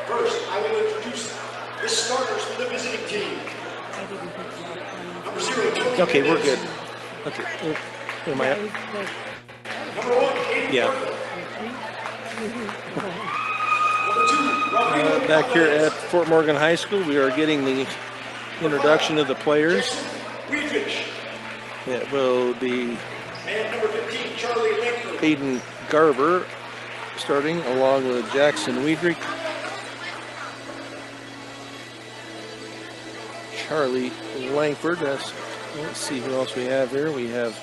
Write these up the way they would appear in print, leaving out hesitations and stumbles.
First, I will introduce the starters for the visiting team. Number 0, Tony Okay, we're Mendez. good. Okay, where am I at? Number 1, Aiden Yeah. Garber. Number 2, Rodrigo Back here Alvarez. at Fort Morgan High School, we are getting the introduction of the players. Jackson Weidrich. It will be And number 15, Charlie Langford. Aiden Garber starting along with Jackson Weidrich, Charlie Langford. Let's see who else we have here. We have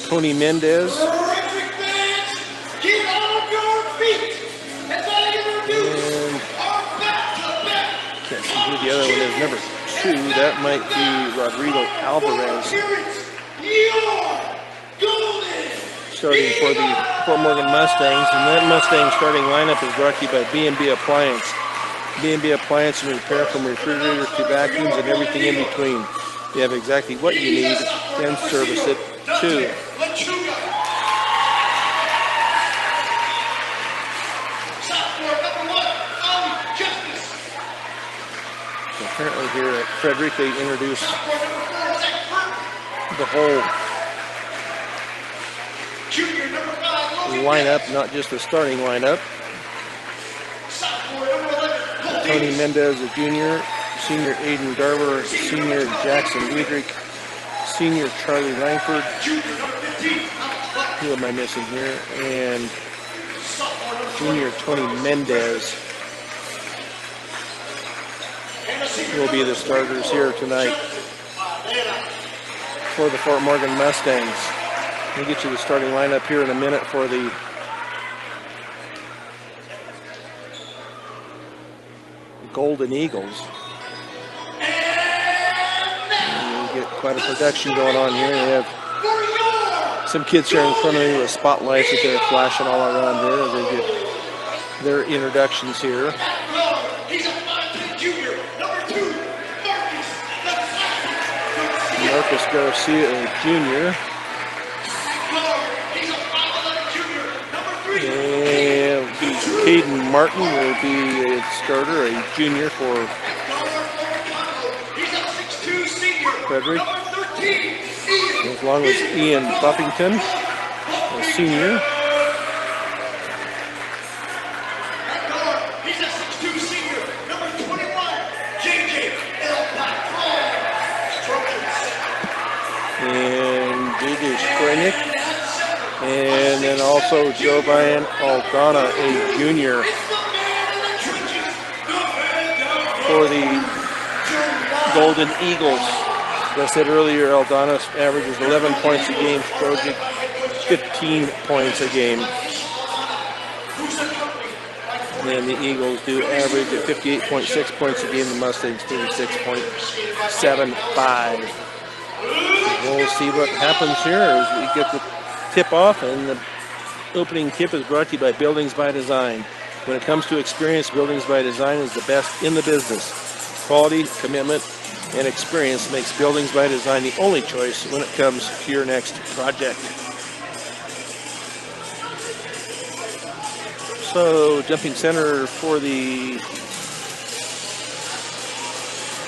Tony Mendez. Terrific fans, get on your feet as I introduce our back-to-back. Can't see who the other one is. Number 2, that might be Rodrigo Alvarez. Starting for the Fort Morgan Mustangs, and that Mustang starting lineup is brought to you by B&B Appliance. B&B Appliance and repair from refrigerators to vacuums and everything in between. You have exactly what you need and service it too. Apparently here at Frederick they introduced the whole lineup, not just the starting lineup. Tony Mendez, a junior, senior Aiden Garber, senior Jackson Weidrich, senior Charlie Langford. Who am I missing here? And junior Tony Mendez will be the starters here tonight for the Fort Morgan Mustangs. We'll get you the starting lineup here in a minute for the Golden Eagles. And we get quite a production going on here. We have some kids here in front of me with spotlights that they're flashing all around here as they get their introductions here. Marcus Garcia, a junior. And Caden Martin will be a starter, a junior for Frederick. As long as Ian Buffington, a senior. And J.J. Skrenick. And then also Jovan Aldana, a junior, for the Golden Eagles. As I said earlier, Aldana averages 11 points a game, Strojic 15 points a game. And the Eagles do average at 58.6 points a game, the Mustangs 36.75. We'll see what happens here as we get the tip off, and the opening tip is brought to you by Buildings by Design. When it comes to experience, Buildings by Design is the best in the business. Quality, commitment, and experience makes Buildings by Design the only choice when it comes to your next project. So, jumping center for the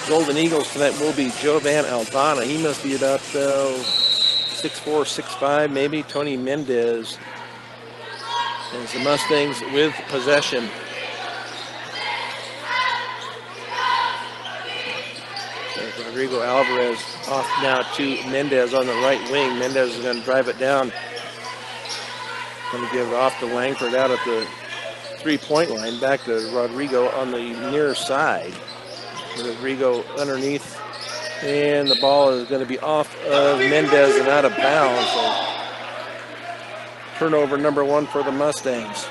Golden Eagles tonight will be Jovan Aldana. He must be about 6'4", 6'5", maybe. Tony Mendez. As the Mustangs with possession. There's Rodrigo Alvarez off now to Mendez on the right wing. Mendez is going to drive it down. Going to give it off to Langford out at the three-point line. Back to Rodrigo on the near side. Rodrigo underneath. And the ball is going to be off of Mendez and out of bounds. So turnover number 1 for the Mustangs.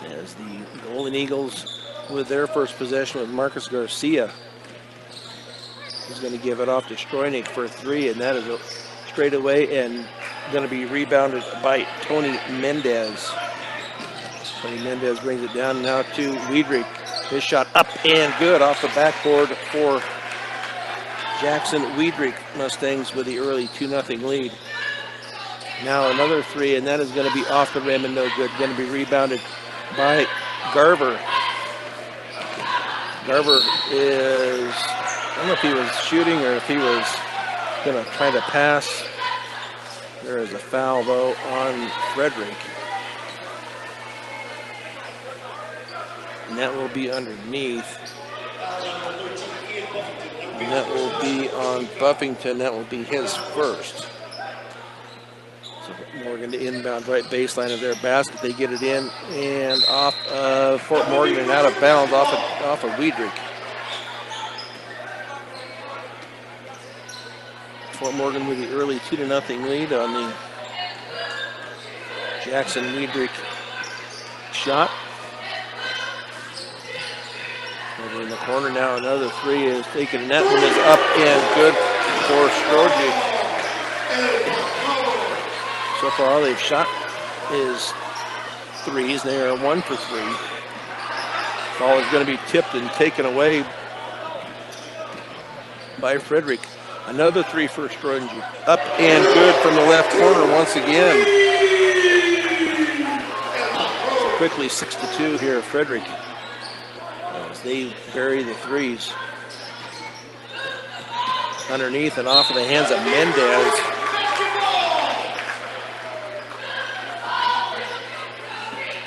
As the Golden Eagles with their first possession with Marcus Garcia. He's going to give it off to Stroynick for 3, and that is a straightaway and going to be rebounded by Tony Mendez. Tony Mendez brings it down now to Weidrich. His shot up and good off the backboard for Jackson Weidrich. Mustangs with the early 2-0 lead. Now another three, and that is going to be off the rim and no good. Going to be rebounded by Garver. Garver is, I don't know if he was shooting or if he was going to try to pass. There is a foul, though, on Frederick. And that will be underneath. And that will be on Buffington. That will be his first. So Morgan to inbound right baseline of their basket. They get it in and off of Fort Morgan and out of bounds off of Wiedrich. Fort Morgan with the early 2-0 lead on the Jackson Wiedrich shot. Over in the corner now, another three is taken. That one is up and good for Strojic. So far, all they've shot is threes. They are 1 for 3. Ball is going to be tipped and taken away by Frederick. Another three for Strojic. Up and good from the left corner once again. So quickly 6-2 here, Frederick. They bury the threes. Underneath and off of the hands of Mendez.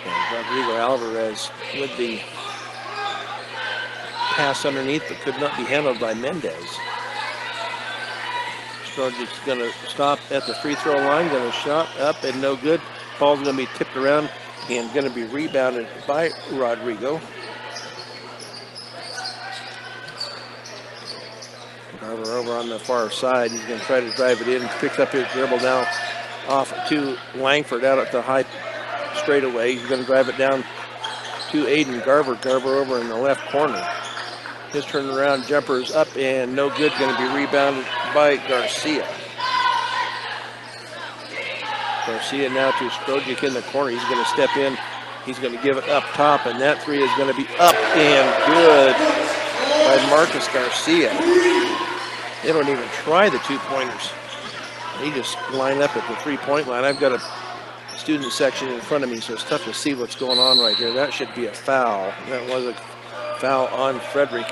And Rodrigo Alvarez with the pass underneath, but could not be handled by Mendez. Strojic's going to stop at the free throw line, going to shot up and no good. Ball's going to be tipped around and going to be rebounded by Rodrigo. Garver over on the far side. He's going to try to drive it in. Picks up his dribble now off to Langford out at the high straightaway. He's going to drive it down to Aiden Garver. Garver over in the left corner. His turnaround jumper is up and no good. Going to be rebounded by Garcia. Garcia now to Strojic in the corner. He's going to step in. He's going to give it up top, and that three is going to be up and good by Marcus Garcia. They don't even try the two-pointers. They just line up at the three-point line. I've got a student section in front of me, so it's tough to see what's going on right here. That should be a foul. That was a foul on Frederick.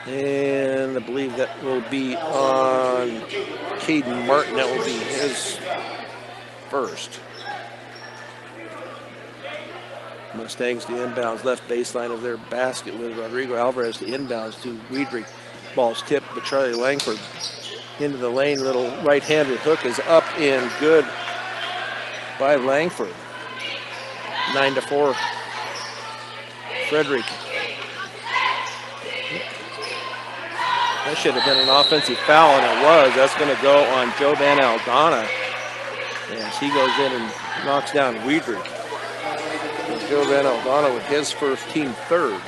And I believe that will be on Caden Martin. That will be his first. Mustangs to inbounds, left baseline of their basket with Rodrigo Alvarez to inbounds to Wiedrich. Ball's tipped, but Charlie Langford into the lane. Little right-handed hook is up and good by Langford. 9-4. Frederick. That should have been an offensive foul, and it was. That's going to go on Joe Van Aldana as he goes in and knocks down Wiedrich. Joe Van Aldana with his first, team third.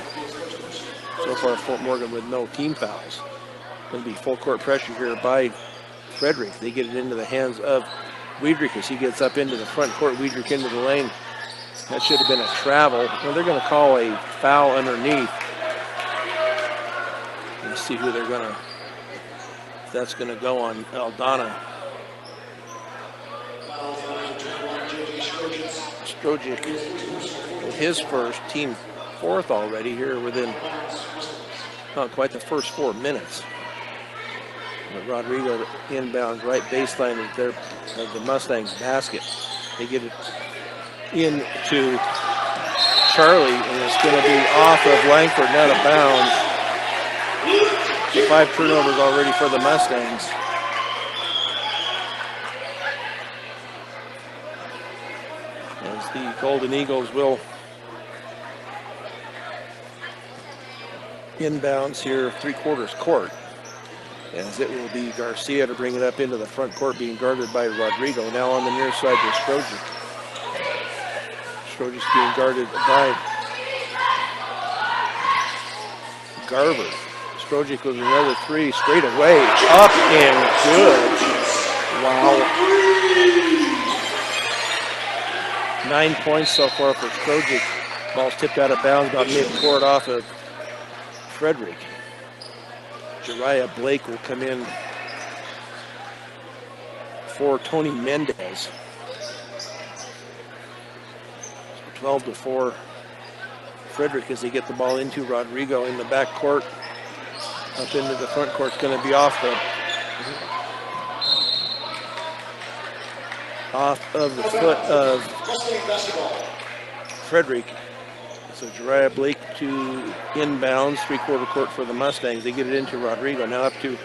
So far, Fort Morgan with no team fouls. Going to be full court pressure here by Frederick. They get it into the hands of Wiedrich as he gets up into the front court. Wiedrich into the lane. That should have been a travel. Well, they're going to call a foul underneath. Let's see who they're going to. That's going to go on Aldana. Strojic with his first, team fourth already here within not quite the first 4 minutes. But Rodrigo inbounds right baseline of the Mustangs basket. They get it into Charlie, and it's going to be off of Langford and out of bounds. 5 turnovers already for the Mustangs. As the Golden Eagles will inbounds here, three-quarters court. As it will be Garcia to bring it up into the front court, being guarded by Rodrigo. Now on the near side to Strojic. Strojic's being guarded by Garver. Strojic with another three straight away. Up and good. Wow. 9 points so far for Strojic. Ball's tipped out of bounds about mid-court off of Frederick. Jariah Blake will come in for Tony Mendez. 12-4 Frederick as they get the ball into Rodrigo in the back court. Up into the front court. It's going to be off of the foot of Frederick. So Jariah Blake to inbounds, three-quarter court for the Mustangs. They get it into Rodrigo. Now up to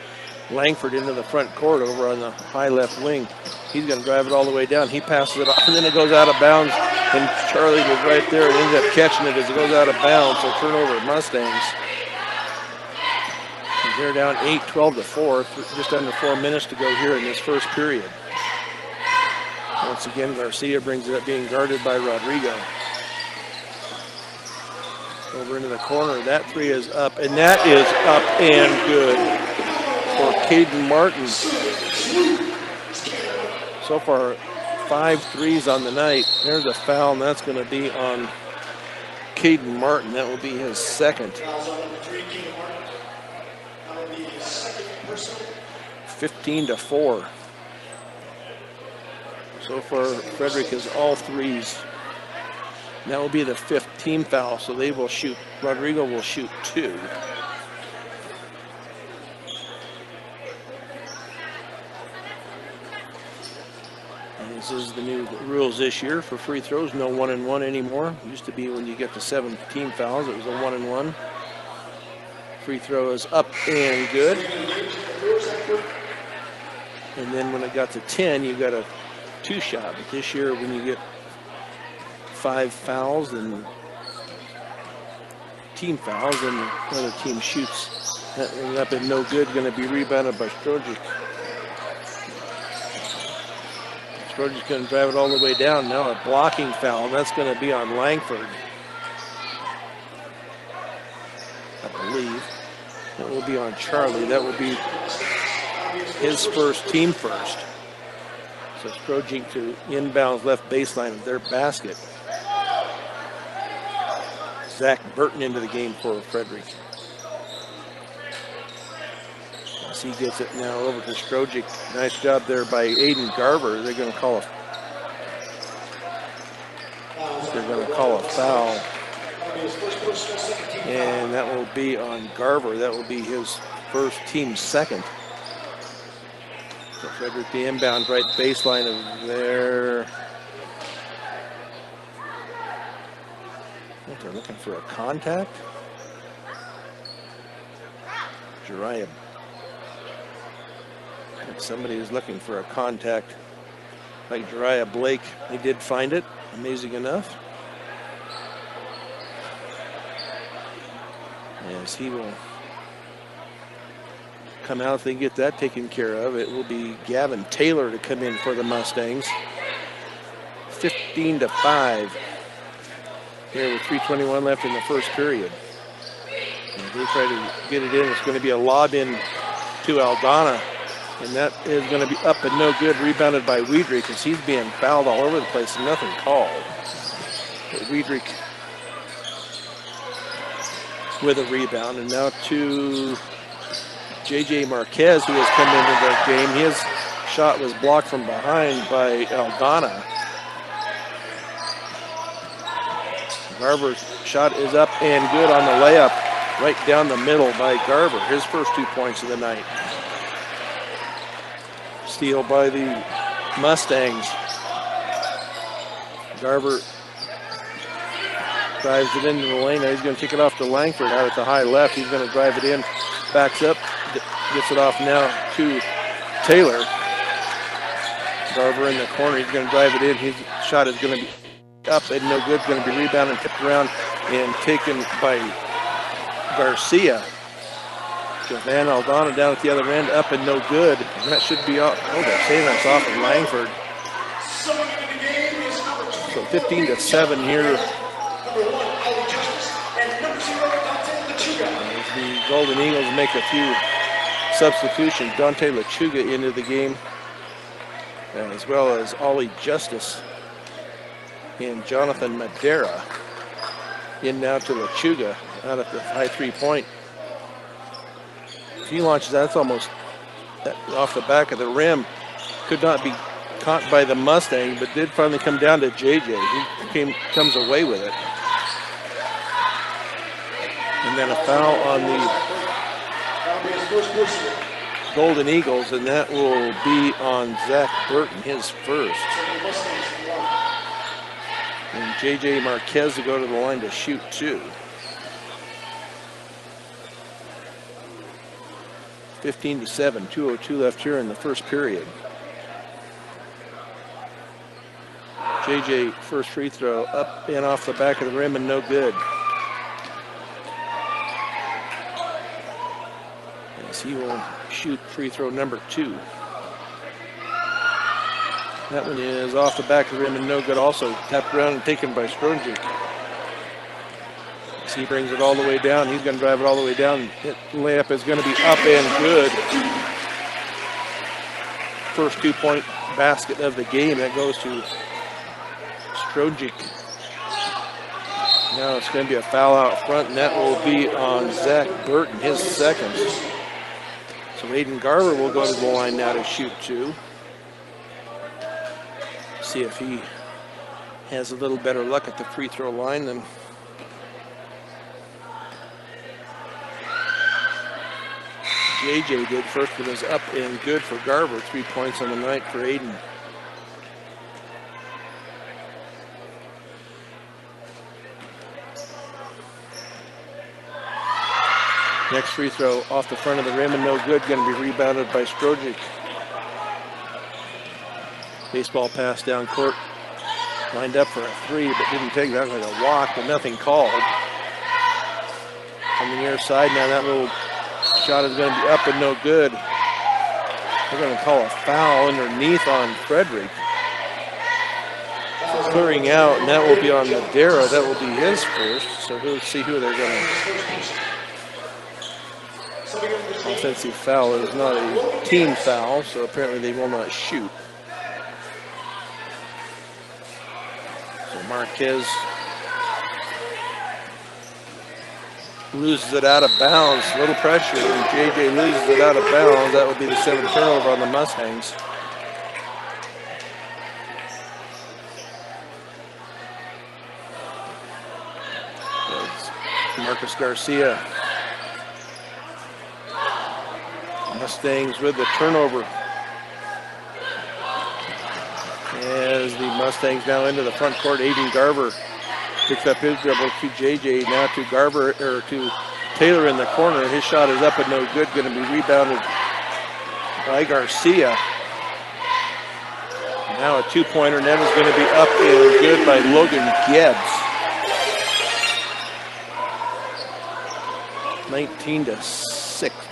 Langford into the front court over on the high left wing. He's going to drive it all the way down. He passes it off, and then it goes out of bounds. And Charlie was right there and ended up catching it as it goes out of bounds. So turnover at Mustangs. They're down 8, 12-4, just under 4 minutes to go here in this first period. Once again, Garcia brings it up, being guarded by Rodrigo. Over into the corner. That three is up, and that is up and good for Caden Martin. So far, 5 threes on the night. There's a foul, and that's going to be on Caden Martin. That will be his second. 15-4. So far, Frederick has all threes. That will be the 5th team foul, so they will shoot. Rodrigo will shoot 2. And this is the new rules this year for free throws. No 1-and-1 anymore. It used to be when you get to 7 team fouls, it was a 1-and-1. Free throw is up and good. And then when it got to 10, you got a 2-shot. But this year, when you get 5 fouls and team fouls, and another team shoots that ended up in no good, going to be rebounded by Strojic. Strojic's going to drive it all the way down. Now a blocking foul, and that's going to be on Langford. I believe that will be on Charlie. That will be his first, team first. So Strojic to inbounds left baseline of their basket. Zach Burton into the game for Frederick. As he gets it now over to Strojic. Nice job there by Aiden Garver. They're going to call a foul. And that will be on Garver. That will be his first, team second. So Frederick the inbound right baseline of their. They're looking for a contact. Jariah. Somebody is looking for a contact like Jariah Blake. They did find it, amazing enough. As he will come out if they get that taken care of. It will be Gavin Taylor to come in for the Mustangs. 15-5. Here with 3:21 left in the first period. And they try to get it in. It's going to be a lob in to Aldana. And that is going to be up and no good. Rebounded by Wiedrich because he's being fouled all over the place and nothing called. But Wiedrich with a rebound. And now to J.J. Marquez, who has come into the game. His shot was blocked from behind by Aldana. Garver's shot is up and good on the layup right down the middle by Garver. His first 2 points of the night. Steal by the Mustangs. Garver drives it into the lane. Now he's going to kick it off to Langford out at the high left. He's going to drive it in, backs up, gets it off now to Taylor. Garver in the corner. He's going to drive it in. His shot is going to be up and no good. Going to be rebounded, tipped around, and taken by Garcia. Van Aldana down at the other end, up and no good. And that should be off. Oh, they're saying that's off of Langford. So 15-7 here. As the Golden Eagles make a few substitutions. Dante Lechuga into the game, as well as Ollie Justice and Jonathan Madera. In now to Lechuga out at the high 3-point. He launches that, it's almost off the back of the rim. could not be caught by the Mustang, but did finally come down to JJ. He comes away with it. And then a foul on the Golden Eagles, and that will be on Zach Burton, his first. And JJ Marquez to go to the line to shoot 2. 15-7, 2:02 left here in the first period. JJ first free throw up and off the back of the rim and no good. As he will shoot free throw number 2. That one is off the back of the rim and no good also. Tapped around and taken by Stronjic. As he brings it all the way down, he's going to drive it all the way down. The layup is going to be up and good. First 2-point basket of the game. That goes to Stronjic. Now it's going to be a foul out front, and that will be on Zach Burton, his second. So Aiden Garver will go to the line now to shoot 2. See if he has a little better luck at the free throw line than JJ did. First one is up and good for Garver. 3 points on the night for Aiden. Next free throw off the front of the rim and no good. Going to be rebounded by Stronjic. Baseball pass down court. Lined up for a 3, but didn't take that. Like a walk, but nothing called. On the near side now, that little shot is going to be up and no good. They're going to call a foul underneath on Frederick. Clearing out, and that will be on Madera. That will be his first. So we'll see who they're going to. Offensive foul is not a team foul, so apparently they will not shoot. So Marquez loses it out of bounds. A little pressure, and JJ loses it out of bounds. That would be the 7th turnover on the Mustangs. Marcus Garcia. Mustangs with the turnover. As the Mustangs now into the front court, Aiden Garver picks up his dribble to JJ, now to Garver, or to Taylor in the corner. His shot is up and no good, going to be rebounded by Garcia. Now a 2-pointer, and that is going to be up and good by Logan Gibbs.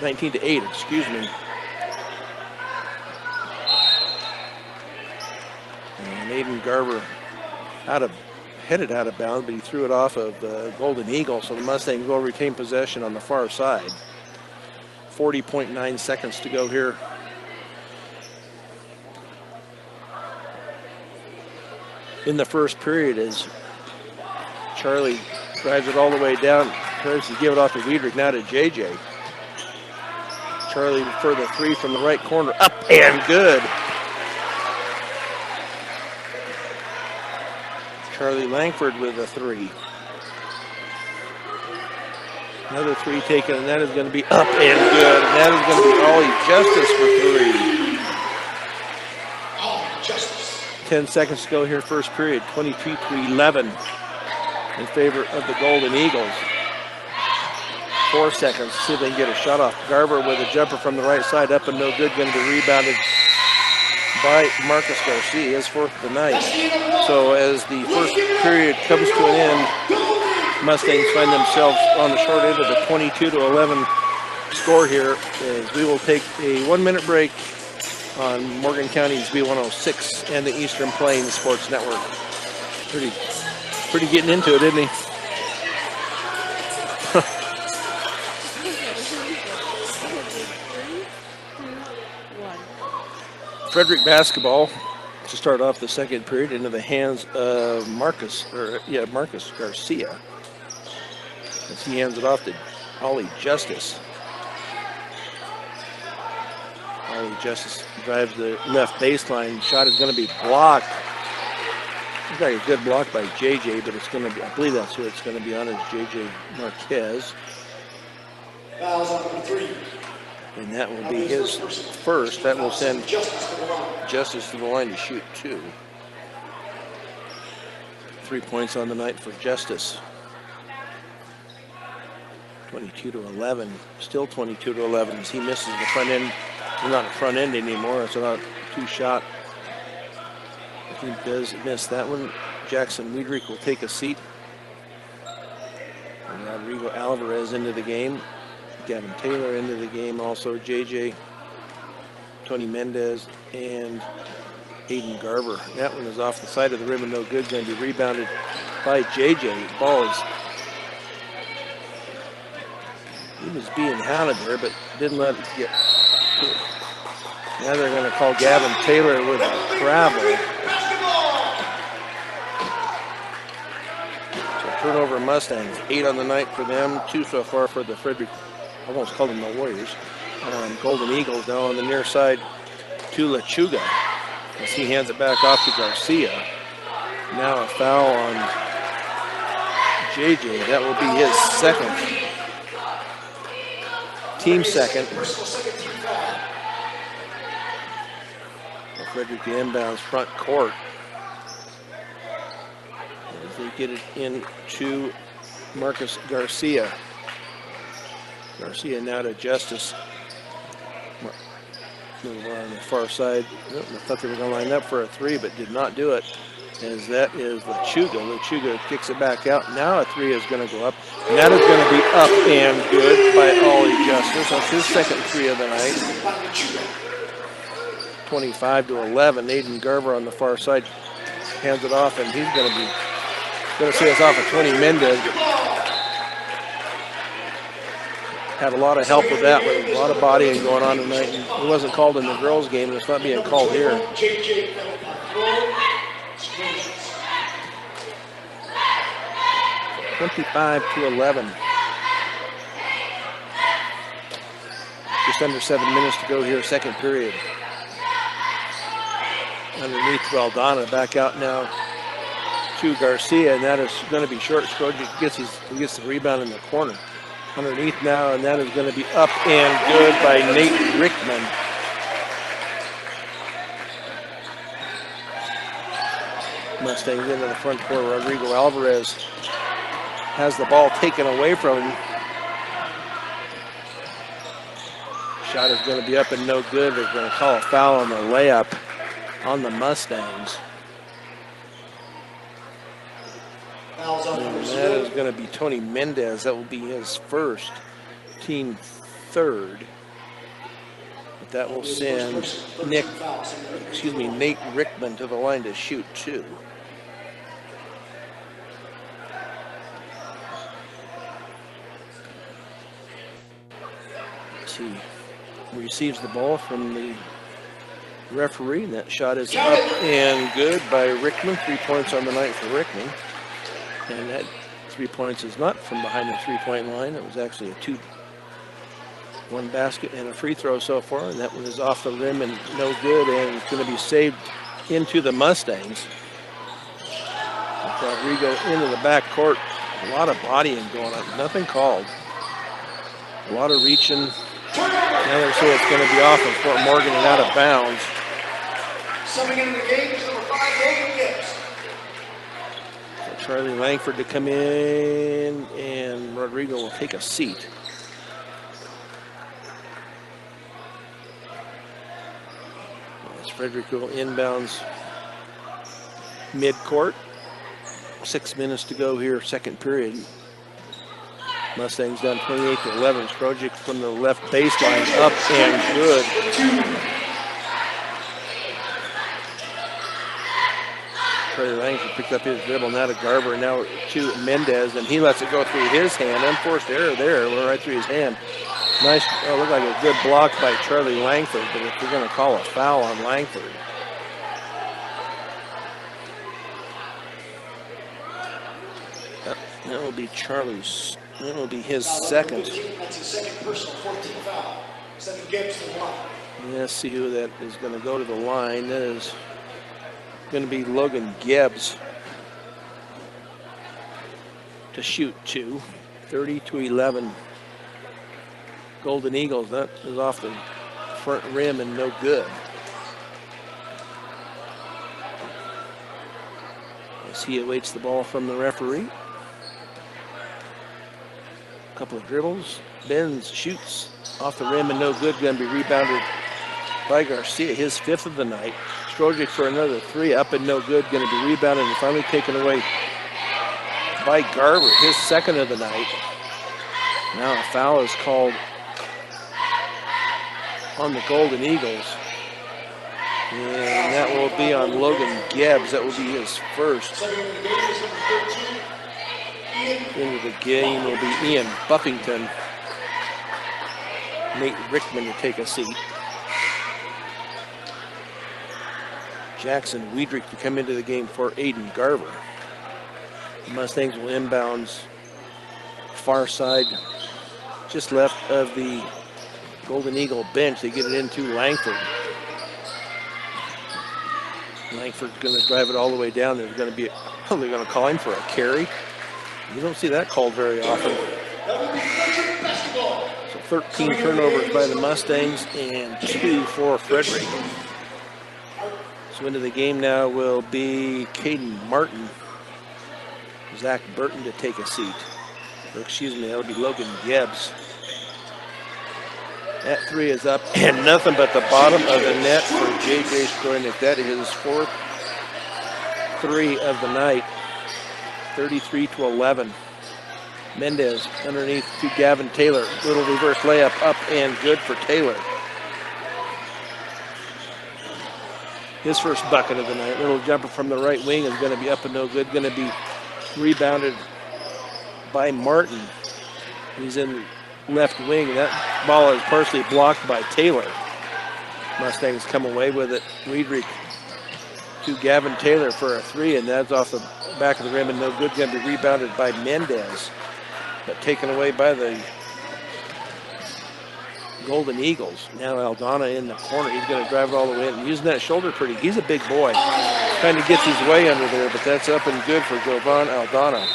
19-8, excuse me. And Aiden Garver headed out of bounds, but he threw it off of the Golden Eagle, so the Mustangs will retain possession on the far side. 40.9 seconds to go here. In the first period, as Charlie drives it all the way down, tries to give it off to Wiedrich, now to JJ. Charlie for the 3 from the right corner, up and good. Charlie Langford with a 3. Another 3 taken, and that is going to be up and good. And that is going to be Ollie Justice for 3. 10 seconds to go here, first period, 22-11 in favor of the Golden Eagles. 4 seconds, see if they can get a shot off. Garver with a jumper from the right side, up and no good, going to be rebounded by Marcus Garcia, his 4th of the night. So as the first period comes to an end, Mustangs find themselves on the short end of the 22-11 score here, as we will take a 1-minute break on Morgan County's B106 and the Eastern Plains Sports Network. Pretty getting into it, isn't he? Frederick basketball to start off the second period into the hands of Marcus Garcia, as he hands it off to Ollie Justice. Charlie Justice drives the left baseline. Shot is going to be blocked. Looks like a good block by JJ, but it's going to be, I believe that's who it's going to be on, is JJ Marquez. Fouls on number 3. And that will be his first. That will send Justice to the line to shoot 2. 3 points on the night for Justice. 22-11. Still 22-11 as he misses the front end. It's not a front end anymore. It's about 2-shot. He does miss that one. Jackson Weidrich will take a seat. And Rodrigo Alvarez into the game. Gavin Taylor into the game also. JJ, Tony Mendez, and Aiden Garver. That one is off the side of the rim and no good. Going to be rebounded by JJ. Ball is, he was being hounded there, but didn't let it get to it. Now they're going to call Gavin Taylor with a travel. So turnover Mustangs. 8 on the night for them. 2 so far for the Frederick. I almost called them the Warriors. Golden Eagles now on the near side to Lechuga as he hands it back off to Garcia. Now a foul on JJ. That will be his second. Team second. Frederick inbounds front court. As they get it into Marcus Garcia. Garcia now to Justice. Move on the far side. I thought they were going to line up for a 3, but did not do it. As that is Lechuga. Lechuga kicks it back out. Now a 3 is going to go up. And that is going to be up and good by Ollie Justice. That's his second 3 of the night. 25-11. Aiden Garver on the far side hands it off, and he's going to see us off of Tony Mendez. Had a lot of help with that, with a lot of bodying going on tonight. And it wasn't called in the girls' game, and it's not being called here. 25-11. Just under 7 minutes to go here, second period. Underneath Valdana, back out now to Garcia, and that is going to be short. Strojic gets the rebound in the corner. Underneath now, and that is going to be up and good by Nate Rickman. Mustangs into the front court. Rodrigo Alvarez has the ball taken away from him. Shot is going to be up and no good. They're going to call a foul on the layup on the Mustangs. And that is going to be Tony Mendez. That will be his first, team third. But that will send Nate Rickman to the line to shoot 2. Let's see. Receives the ball from the referee, and that shot is up and good by Rickman. 3 points on the night for Rickman. And that 3 points is not from behind the three-point line. It was actually a 1 basket and a free throw so far, and that one is off the rim and no good, and it's going to be saved into the Mustangs. With Rodrigo into the back court. A lot of bodying going on. Nothing called. A lot of reaching. Now they say it's going to be off of Fort Morgan and out of bounds. Subbing into the game is number 5, Logan Gibbs. So Charlie Langford to come in, and Rodrigo will take a seat. As Frederico inbounds mid-court. 6 minutes to go here, second period. Mustangs down 28-11. Strojic from the left baseline, up and good. Charlie Langford picked up his dribble, now to Garver, now to Mendez, and he lets it go through his hand. Unforced error there, went right through his hand. Nice, looked like a good block by Charlie Langford, but if we're going to call a foul on Langford. That will be Charlie's. That will be his second. That's his second personal 14 foul. Sending Gibbs to the line. Let's see who that is going to go to the line. That is going to be Logan Gibbs to shoot two. 30-11. Golden Eagles. That is off the front rim and no good. As he awaits the ball from the referee. A couple of dribbles. Bends, shoots off the rim and no good. Going to be rebounded by Garcia, his 5th of the night. Strojic for another 3, up and no good. Going to be rebounded and finally taken away by Garver, his 2nd of the night. Now a foul is called on the Golden Eagles. And that will be on Logan Gibbs. That will be his first. Into the game will be Ian Buffington. Nate Rickman to take a seat. Jackson Wiedrich to come into the game for Aiden Garver. The Mustangs will inbounds far side, just left of the Golden Eagle bench. They get it into Langford. Langford's going to drive it all the way down. They're going to call him for a carry. You don't see that called very often. So 13 turnovers by the Mustangs and 2 for Frederick. So into the game now will be Caden Martin. Zach Burton to take a seat. Or excuse me, that'll be Logan Gibbs. That 3 is up and nothing but the bottom of the net for J.J. Stroynick. That is his 4th 3 of the night. 33-11. Mendez underneath to Gavin Taylor. Little reverse layup up and good for Taylor. His first bucket of the night. Little jumper from the right wing is going to be up and no good. Going to be rebounded by Martin. He's in left wing. That ball is partially blocked by Taylor. Mustangs come away with it. Wiedrich to Gavin Taylor for a 3, and that's off the back of the rim and no good. Going to be rebounded by Mendez, but taken away by the Golden Eagles. Now Aldana in the corner. He's going to drive it all the way in. Using that shoulder pretty. He's a big boy. Kind of gets his way under there, but that's up and good for Jovan Aldana.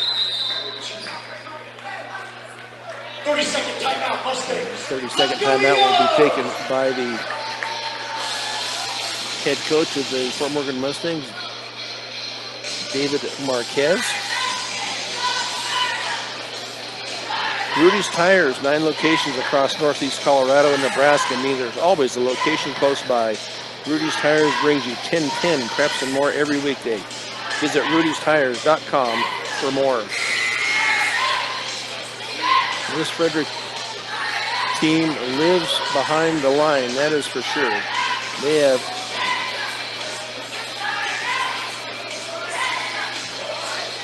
30-second timeout, Mustangs. 30-second timeout will be taken by the head coach of the Fort Morgan Mustangs, David Marquez. Rudy's Tires, 9 locations across northeast Colorado and Nebraska, means there's always a location close by. Rudy's Tires brings you 10-10 preps and more every weekday. Visit rudy'stires.com for more. This Frederick team lives behind the line, that is for sure. They have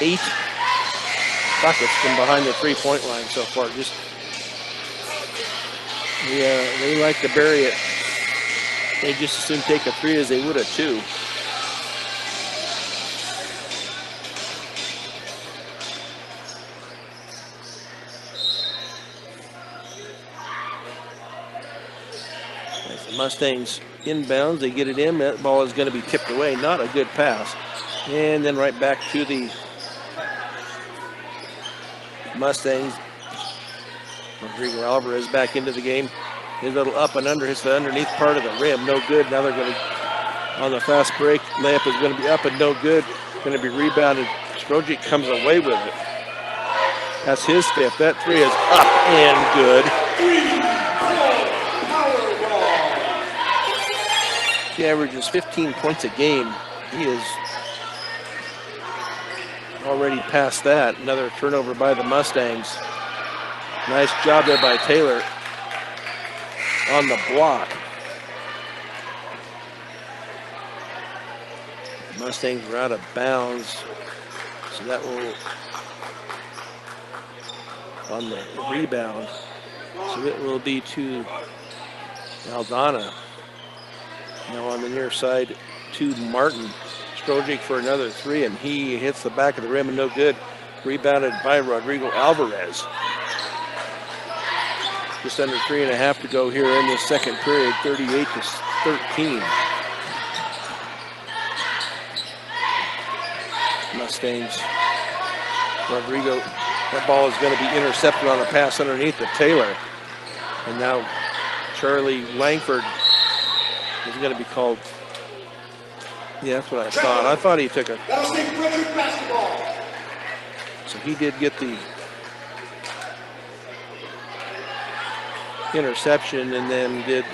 8 buckets from behind the 3-point line so far. Just they like to bury it. They just as soon take a 3 as they would a 2. As the Mustangs inbounds, they get it in. That ball is going to be tipped away. Not a good pass. And then right back to the Mustangs. Rodrigo Alvarez back into the game. His little up and under hits the underneath part of the rim. No good. Now they're going to, on the fast break, layup is going to be up and no good. Going to be rebounded. Strojic comes away with it. That's his 5th. That 3 is up and good. He averages 15 points a game. He is already past that. Another turnover by the Mustangs. Nice job there by Taylor on the block. Mustangs were out of bounds, so that will, on the rebound, so it will be to Aldana. Now on the near side to Martin. Strojic for another 3, and he hits the back of the rim and no good. Rebounded by Rodrigo Alvarez. Just under 3.5 to go here in the second period, 38-13. Mustangs. Rodrigo, that ball is going to be intercepted on a pass underneath the Taylor. And now Charlie Langford is going to be called. Yeah, that's what I thought. I thought he took a. That'll take Frederick basketball. So he did get the interception and then did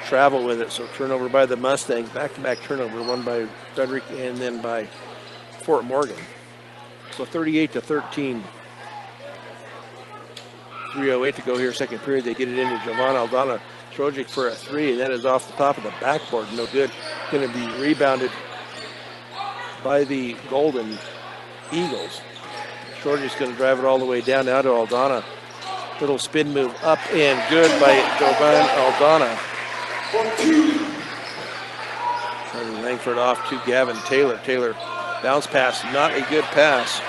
travel with it. So turnover by the Mustangs, back-to-back turnover, one by Frederick and then by Fort Morgan. So 38-13. 3:08 to go here, second period. They get it into Jovan Aldana Trojic for a three, and that is off the top of the backboard. No good. Going to be rebounded by the Golden Eagles. Trojic's going to drive it all the way down now to Aldana. Little spin move up and good by Jovan Aldana. And Langford off to Gavin Taylor. Taylor bounce pass, not a good pass.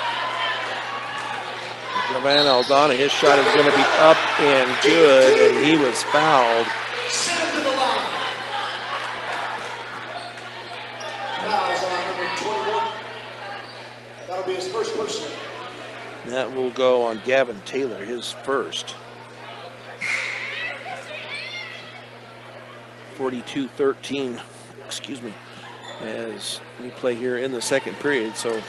Jovan Aldana, his shot is going to be up and good, and he was fouled. Send him to the line. Fouls on number 21. That'll be his first personal. That will go on Gavin Taylor, his first. 42-13, excuse me, as we play here in the second period. So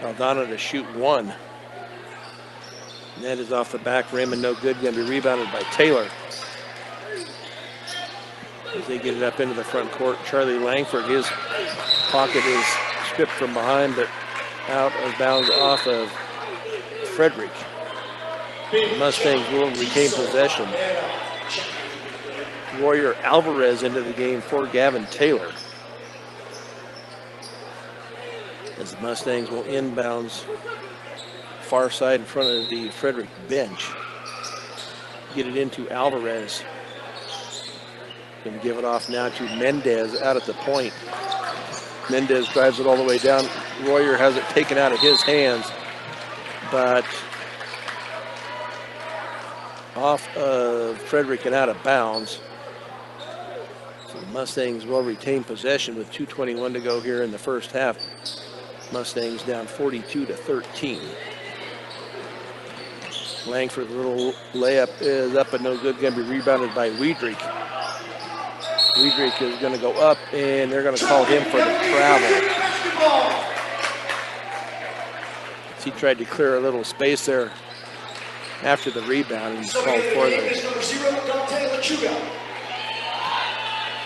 Aldana to shoot one. That is off the back rim and no good. Going to be rebounded by Taylor. As they get it up into the front court, Charlie Langford, his pocket is stripped from behind, but out of bounds off of Frederick. The Mustangs will retain possession. Royer Alvarez into the game for Gavin Taylor. As the Mustangs will inbounds far side in front of the Frederick bench. Get it into Alvarez. Going to give it off now to Mendez out at the point. Mendez drives it all the way down. Royer has it taken out of his hands, but off of Frederick and out of bounds. So the Mustangs will retain possession with 2:21 to go here in the first half. Mustangs down 42-13. Langford, little layup is up and no good. Going to be rebounded by Wiedrich. Wiedrich is going to go up, and they're going to call him for the travel. He tried to clear a little space there after the rebound, and called for the. So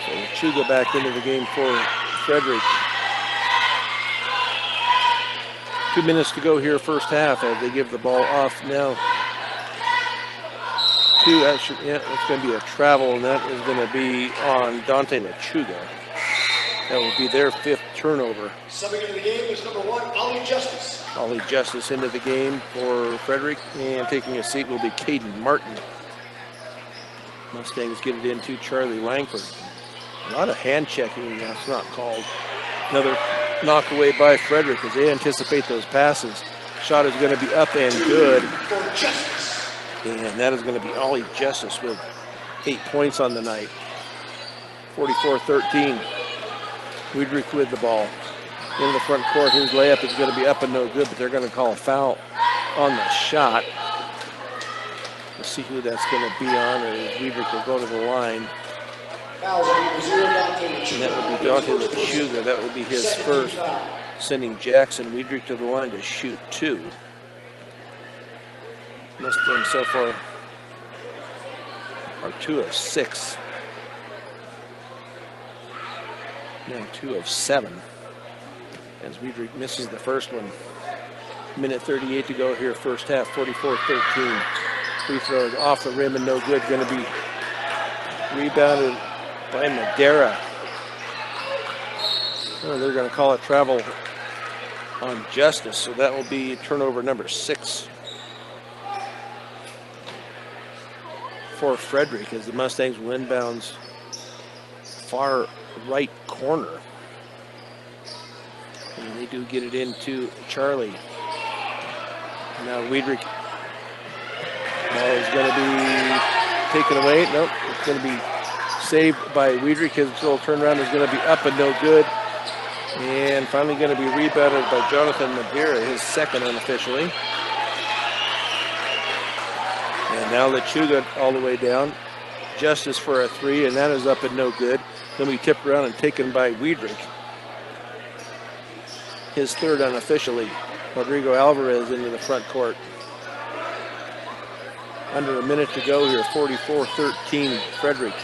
Lechuga back into the game for Frederick. 2 minutes to go here, first half, as they give the ball off now. It's going to be a travel, and that is going to be on Dante Lechuga. That will be their fifth turnover. Subbing into the game is number 1, Ollie Justice. Ollie Justice into the game for Frederick, and taking a seat will be Caden Martin. Mustangs get it into Charlie Langford. A lot of hand checking, that's not called. Another knock away by Frederick as they anticipate those passes. Shot is going to be up and good. And that is going to be Ollie Justice with 8 points on the night. 44-13. Wiedrich with the ball. In the front court, his layup is going to be up and no good, but they're going to call a foul on the shot. Let's see who that's going to be on, or Wiedrich will go to the line. And that would be Dante Lechuga. That would be his first, sending Jackson Wiedrich to the line to shoot 2. Mustangs so far are 2 of 6. Now 2 of 7. As Wiedrich misses the first one. Minute 38 to go here, first half, 44-13. Free throws off the rim and no good. Going to be rebounded by Madera. Oh, they're going to call it travel on Justice, so that will be turnover number 6 for Frederick, as the Mustangs will inbounds far right corner. And they do get it into Charlie. Now Wiedrich. Ball is going to be taken away. Nope, it's going to be saved by Weidrich. His little turnaround is going to be up and no good. And finally going to be rebounded by Jonathan Madeira, his second unofficially. And now Lechuga all the way down. Justice for a three, and that is up and no good. Then we tipped around and taken by Weidrich. His third unofficially. Rodrigo Alvarez into the front court. Under a minute to go here, 44-13 Frederick.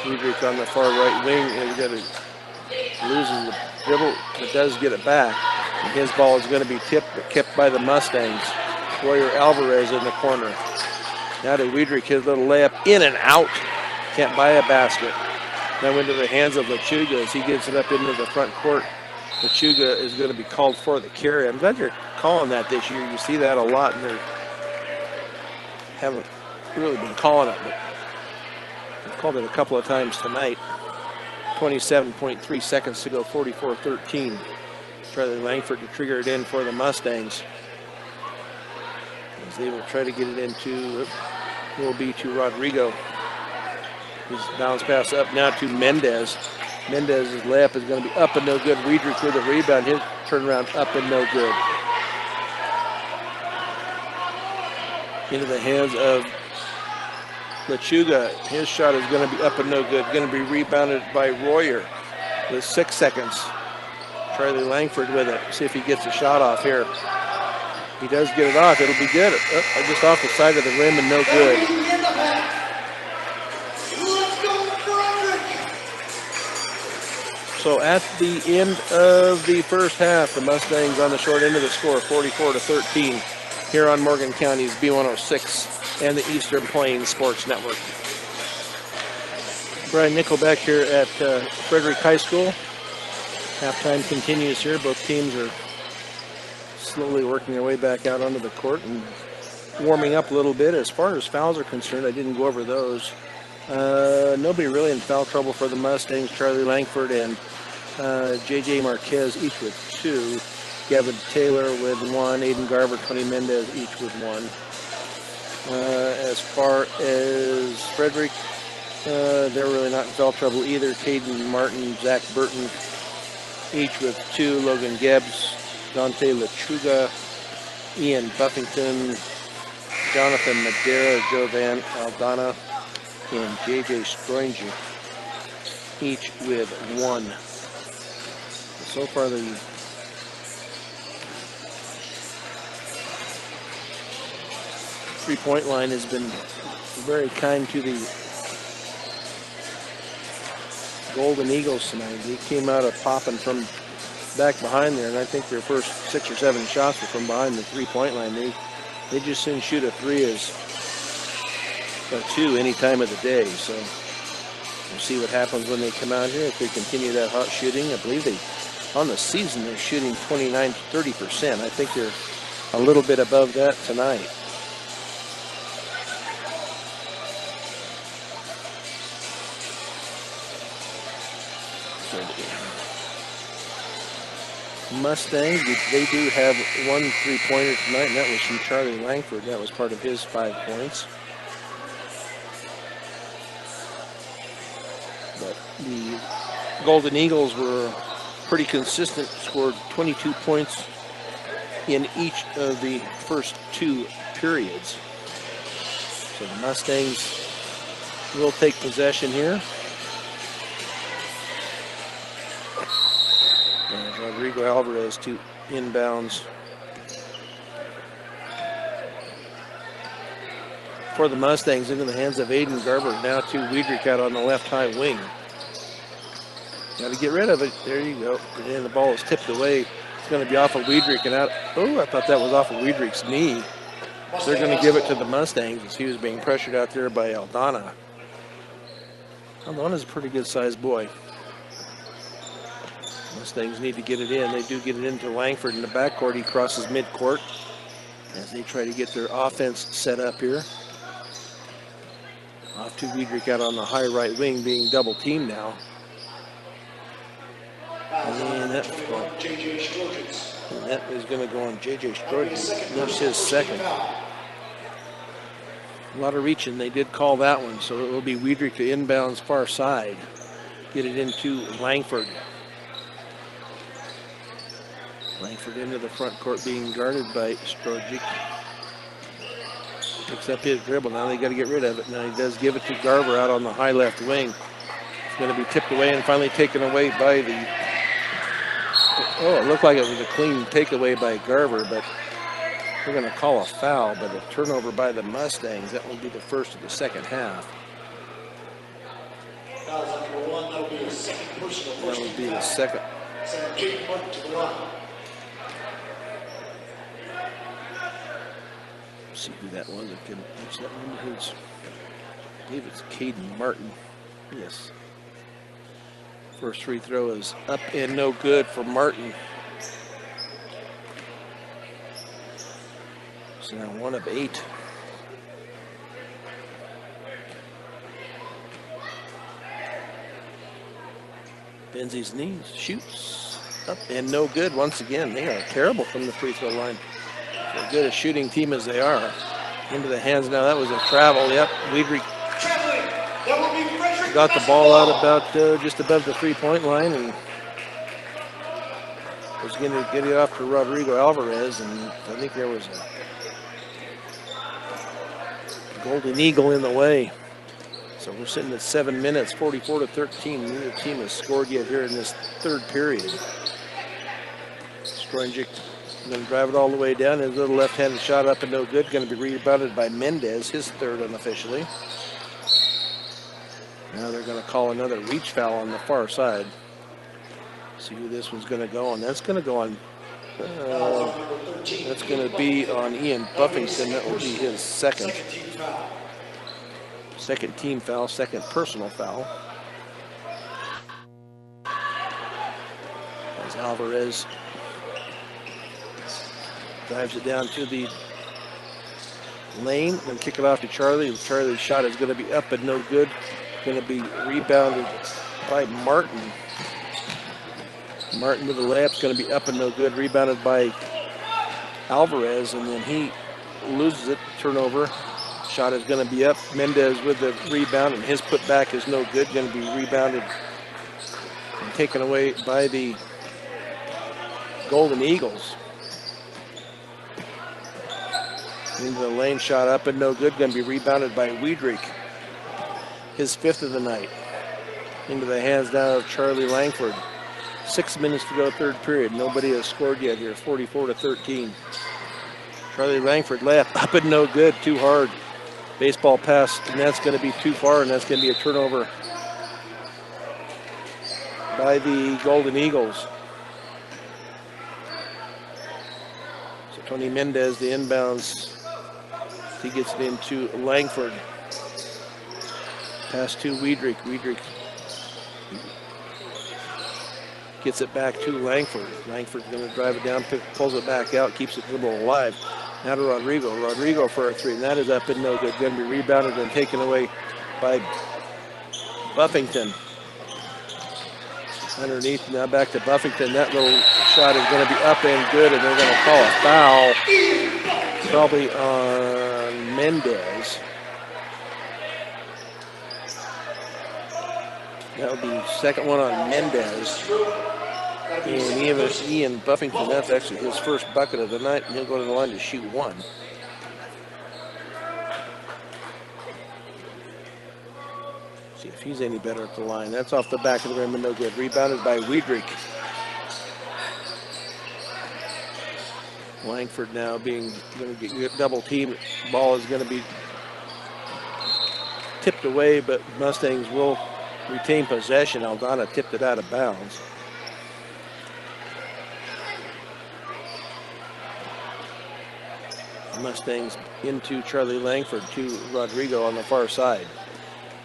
Weidrich on the far right wing is going to loses the dribble, but does get it back. And his ball is going to be tipped, but kept by the Mustangs. Royer Alvarez in the corner. Now to Weidrich, his little layup in and out. Can't buy a basket. Now into the hands of Lechuga as he gets it up into the front court. Lechuga is going to be called for the carry. I'm glad you're calling that this year. You see that a lot, and they haven't really been calling it, but they've called it a couple of times tonight. 27.3 seconds to go, 44-13. Charlie Langford to trigger it in for the Mustangs. As they will try to get it into, will be to Rodrigo. His bounce pass up now to Mendez. Mendez's layup is going to be up and no good. Weidrich with a rebound. His turnaround up and no good. Into the hands of Lechuga. His shot is going to be up and no good. Going to be rebounded by Royer with 6 seconds. Charlie Langford with it. See if he gets a shot off here. He does get it off. It'll be good. Just off the side of the rim and no good. So at the end of the first half, the Mustangs on the short end of the score, 44-13, here on Morgan County's B106 and the Eastern Plains Sports Network. Brian Nickelback here at Frederick High School. Halftime continues here. Both teams are slowly working their way back out onto the court and warming up a little bit. As far as fouls are concerned, I didn't go over those. Nobody really in foul trouble for the Mustangs. Charlie Langford and J.J. Marquez each with 2. Gavin Taylor with 1. Aiden Garber, Tony Mendez each with 1. As far as Frederick, they're really not in foul trouble either. Caden Martin, Zach Burton each with 2. Logan Gibbs, Dante Lechuga, Ian Buffington, Jonathan Madeira, Jovan Aldana, and J.J. Stroinger, each with 1. So far, the three-point line has been very kind to the Golden Eagles tonight. They came out of popping from back behind there, and I think their first 6 or 7 shots were from behind the three-point line. They just didn't shoot a 3 as a 2 any time of the day. So we'll see what happens when they come out here. If they continue that hot shooting, I believe on the season they're shooting 29 to 30%. I think they're a little bit above that tonight. Mustangs, they do have 1 3-pointer tonight, and that was from Charlie Langford. That was part of his 5 points. But the Golden Eagles were pretty consistent, scored 22 points in each of the first 2 periods. So the Mustangs will take possession here. And Rodrigo Alvarez to inbounds for the Mustangs into the hands of Aiden Garber. Now to Weidrich out on the left high wing. Got to get rid of it. There you go. And the ball is tipped away. It's going to be off of Weidrich and out. Oh, I thought that was off of Weidrich's knee. They're going to give it to the Mustangs as he was being pressured out there by Aldana. Aldana's a pretty good sized boy. Mustangs need to get it in. They do get it into Langford in the backcourt. He crosses midcourt as they try to get their offense set up here. Off to Weidrich out on the high right wing, being double teamed now. And that is going to go on J.J. Strojan. That's his second. A lot of reaching. They did call that one, so it will be Weidrich to inbounds far side. Get it into Langford. Langford into the front court being guarded by Strojic. Picks up his dribble. Now they got to get rid of it. Now he does give it to Garver out on the high left wing. It's going to be tipped away and finally taken away by the... Oh, it looked like it was a clean takeaway by Garver, but we're going to call a foul, but a turnover by the Mustangs. That will be the first of the second half. Foul's number one. That'll be the second personal. That will be the second. Send Jake Martin to the line. See who that was. I can watch that one. I believe it's Caden Martin. Yes. First free throw is up and no good for Martin. So now 1 of 8. Bends his knees, shoots up and no good once again. They are terrible from the free throw line. As good a shooting team as they are. Into the hands now. That was a travel. Yep. Weidrich got the ball out about just above the 3-point line and was going to get it off to Rodrigo Alvarez. And I think there was a Golden Eagle in the way. So we're sitting at 7 minutes, 44-13. Neither team has scored yet here in this third period. Strojic going to drive it all the way down. His little left-handed shot up and no good. Going to be rebounded by Mendez, his third unofficially. Now they're going to call another reach foul on the far side. See who this one's going to go on. That's going to go on. That's going to be on Ian Buffington. That will be his second. Second team foul, second personal foul. As Alvarez drives it down to the lane and kick it off to Charlie. Charlie's shot is going to be up and no good. Going to be rebounded by Martin. Martin with the layup's going to be up and no good. Rebounded by Alvarez, and then he loses it. Turnover. Shot is going to be up. Mendez with the rebound, and his putback is no good. Going to be rebounded and taken away by the Golden Eagles. Into the lane, shot up and no good. Going to be rebounded by Weidrich. His fifth of the night. Into the hands now of Charlie Langford. 6 minutes to go, third period. Nobody has scored yet here. 44-13. Charlie Langford left up and no good. Too hard. Baseball pass, and that's going to be too far, and that's going to be a turnover by the Golden Eagles. So Tony Mendez, the inbounds, he gets it into Langford. Pass to Weidrich. Weidrich gets it back to Langford. Langford's going to drive it down, pulls it back out, keeps it dribble alive. Now to Rodrigo. Rodrigo for a three, and that is up and no good. Going to be rebounded and taken away by Buffington. Underneath, now back to Buffington. That little shot is going to be up and good, and they're going to call a foul. Probably on Mendez. That would be the second one on Mendez. And Ian Buffington, that's actually his first bucket of the night, and he'll go to the line to shoot one. See if he's any better at the line. That's off the back of the rim and no good. Rebounded by Weidrich. Langford now going to get double team. Ball is going to be tipped away, but Mustangs will retain possession. Aldana tipped it out of bounds. Mustangs into Charlie Langford to Rodrigo on the far side.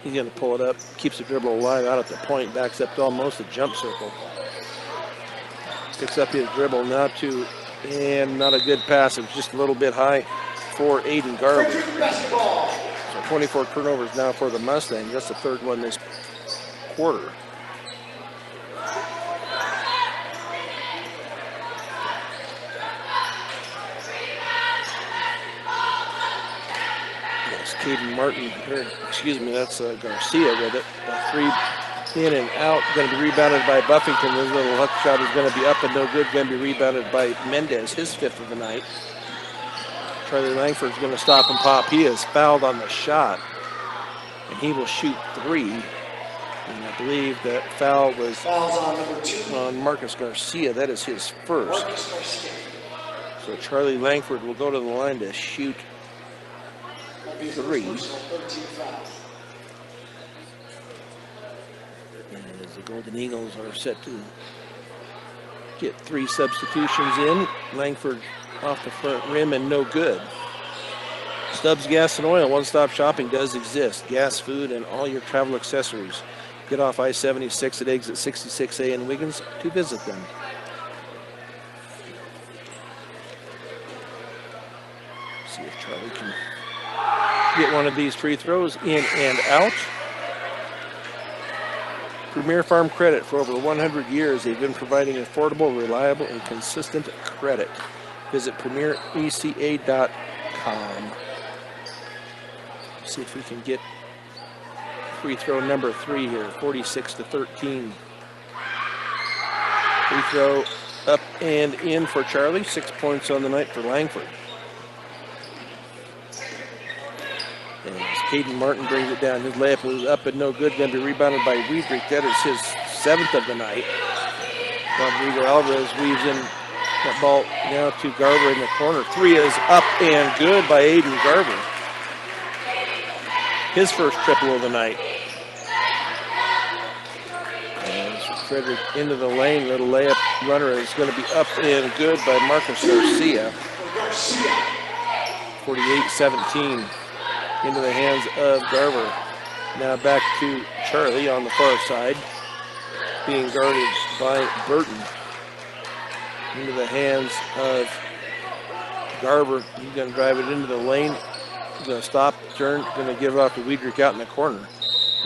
He's going to pull it up, keeps the dribble alive out at the point, backs up to almost a jump circle. Picks up his dribble now to, and not a good pass. It was just a little bit high for Aiden Garber. So 24 turnovers now for the Mustangs. That's the third one this quarter. Caden Martin, that's Garcia with it. A three in and out, going to be rebounded by Buffington. This little hook shot is going to be up and no good, going to be rebounded by Mendez, his 5th of the night. Charlie Langford's going to stop and pop. He is fouled on the shot, and he will shoot 3. And I believe that foul was Fouls on number 2. on Marcus Garcia. That is his first. Marcus Garcia. So Charlie Langford will go to the line to shoot That'll be his 3. personal 13 foul. As the Golden Eagles are set to get 3 substitutions in. Langford off the front rim and no good. Stubbs Gas and Oil, one-stop shopping does exist. Gas, food, and all your travel accessories. Get off I-76 at exit 66A in Wiggins to visit them. See if Charlie can get one of these free throws in and out. Premier Farm Credit, for over 100 years, they've been providing affordable, reliable, and consistent credit. Visit premiereca.com. See if we can get free throw number 3 here, 46-13. Free throw up and in for Charlie. 6 points on the night for Langford. And as Caden Martin brings it down, his layup was up and no good. Going to be rebounded by Weidrich. That is his 7th of the night. Rodrigo Alvarez weaves in that ball now to Garver in the corner. 3 is up and good by Aiden Garver. His first triple of the night. And Frederick into the lane. Little layup runner is going to be up and good by Marcus Garcia. 48-17 into the hands of Garver. Now back to Charlie on the far side, being guarded by Burton. Into the hands of Garver. He's going to drive it into the lane. He's going to stop, turn, going to give it off to Weidrich out in the corner.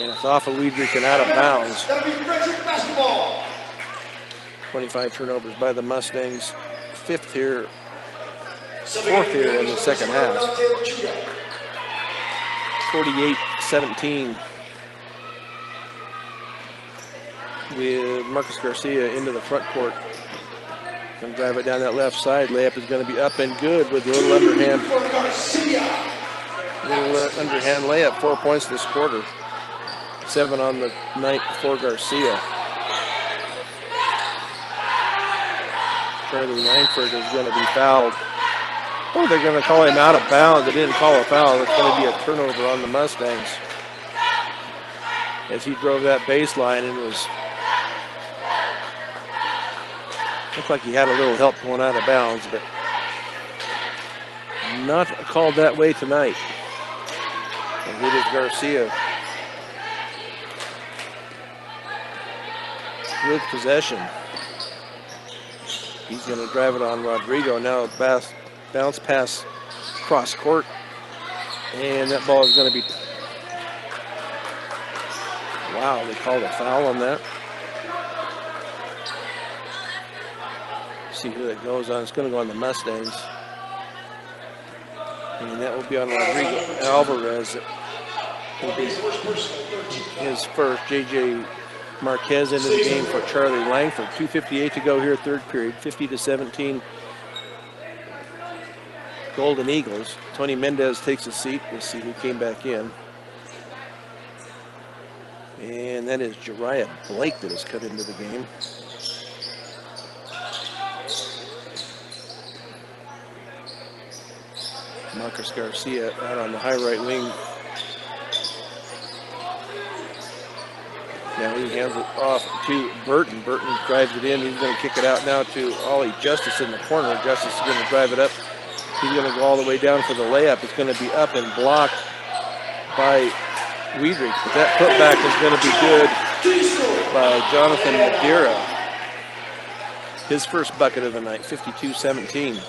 And it's off of Weidrich and out of bounds. That'll be Frederick basketball. 25 turnovers by the Mustangs. 4th here in the second half. 48-17. With Marcus Garcia into the front court. Going to drive it down that left side. Layup is going to be up and good with a little underhand. Underhand layup. 4 points this quarter. 7 on the night for Garcia. Charlie Langford is going to be fouled. Oh, they're going to call him out of bounds. They didn't call a foul. It's going to be a turnover on the Mustangs. As he drove that baseline and looked like he had a little help going out of bounds, but not called that way tonight. And it is Garcia with possession. He's going to drive it on Rodrigo. Now bounce pass cross court. And that ball is going to be... Wow, they called a foul on that. See who that goes on. It's going to go on the Mustangs. And that will be on Rodrigo Alvarez. It'll be his first. J.J. Marquez into the game for Charlie Langford. 2:58 to go here, third period. 50-17. Golden Eagles. Tony Mendez takes a seat. Let's see who came back in. And that is Jariah Blake that has cut into the game. Marcus Garcia out on the high right wing. Now he hands it off to Burton. Burton drives it in. He's going to kick it out now to Ollie Justice in the corner. Justice is going to drive it up. He's going to go all the way down for the layup. It's going to be up and blocked by Weidrich. But that putback is going to be good by Jonathan Madeira. His first bucket of the night, 52-17.